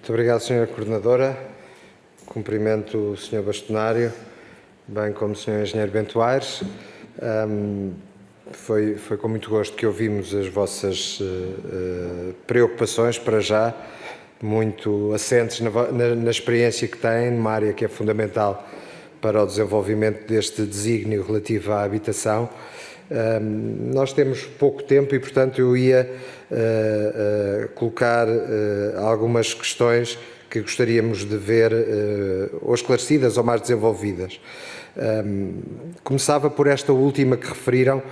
Muito obrigado, Sra. Coordenadora. Cumprimento o Sr. Bastonário, bem como o Sr. Engenheiro Bento Aires. Foi com muito gosto que ouvimos as vossas preocupações, para já, muito assentes na experiência que têm, numa área que é fundamental para o desenvolvimento deste desígnio relativo à habitação. Nós temos pouco tempo e, portanto, eu ia colocar algumas questões que gostaríamos de ver ou esclarecidas ou mais desenvolvidas. Começava por esta última que referiram,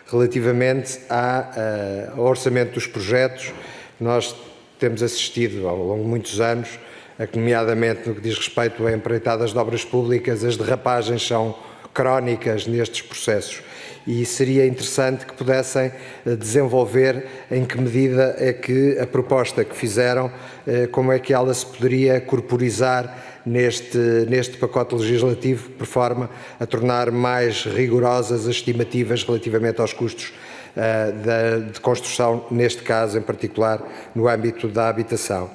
relativamente ao orçamento dos projetos. Nós temos assistido ao longo de muitos anos, nomeadamente no que diz respeito a empreitadas de obras públicas, as derrapagens são crónicas nestes processos. E seria interessante que pudessem desenvolver em que medida é que a proposta que fizeram, como é que ela se poderia corporizar neste pacote legislativo, por forma a tornar mais rigorosas as estimativas relativamente aos custos de construção, neste caso em particular no âmbito da habitação.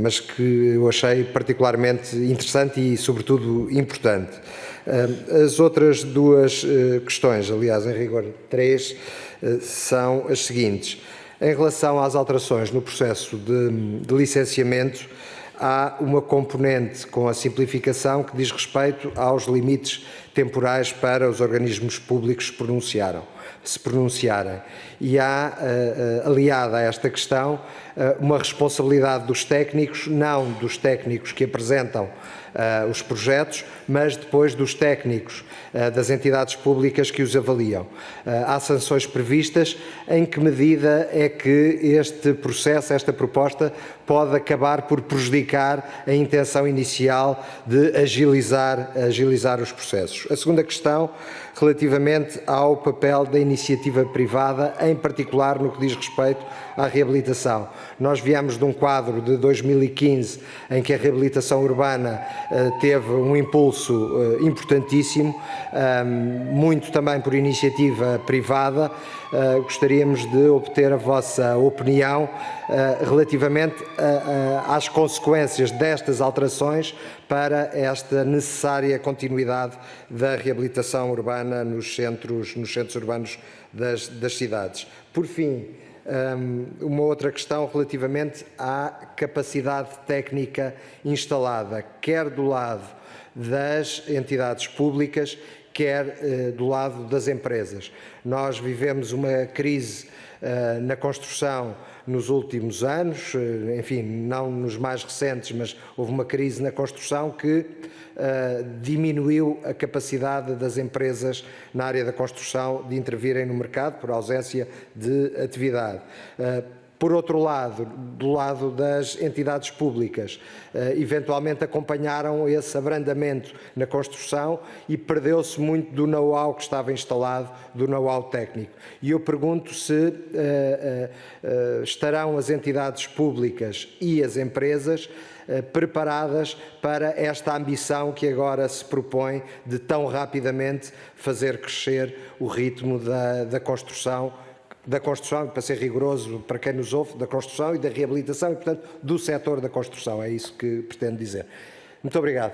Mas que eu achei particularmente interessante e, sobretudo, importante. As outras duas questões, aliás, em rigor três, são as seguintes. Em relação às alterações no processo de licenciamento, há uma componente com a simplificação que diz respeito aos limites temporais para os organismos públicos se pronunciarem. E há, aliada a esta questão, uma responsabilidade dos técnicos, não dos técnicos que apresentam os projetos, mas depois dos técnicos das entidades públicas que os avaliam. Há sanções previstas. Em que medida é que este processo, esta proposta, pode acabar por prejudicar a intenção inicial de agilizar os processos? A segunda questão, relativamente ao papel da iniciativa privada, em particular no que diz respeito à reabilitação. Nós viemos de um quadro de 2015 em que a reabilitação urbana teve um impulso importantíssimo, muito também por iniciativa privada. Gostaríamos de obter a vossa opinião relativamente às consequências destas alterações para esta necessária continuidade da reabilitação urbana nos centros urbanos das cidades. Por fim, uma outra questão relativamente à capacidade técnica instalada, quer do lado das entidades públicas, quer do lado das empresas. Nós vivemos uma crise na construção nos últimos anos, enfim, não nos mais recentes, mas houve uma crise na construção que diminuiu a capacidade das empresas na área da construção de intervirem no mercado por ausência de atividade. Por outro lado, do lado das entidades públicas, eventualmente acompanharam esse abrandamento na construção e perdeu-se muito do know-how que estava instalado, do know-how técnico. E eu pergunto se estarão as entidades públicas e as empresas preparadas para esta ambição que agora se propõe de tão rapidamente fazer crescer o ritmo da construção, para ser rigoroso para quem nos ouve, da construção e da reabilitação e, portanto, do setor da construção. É isso que pretendo dizer. Muito obrigado.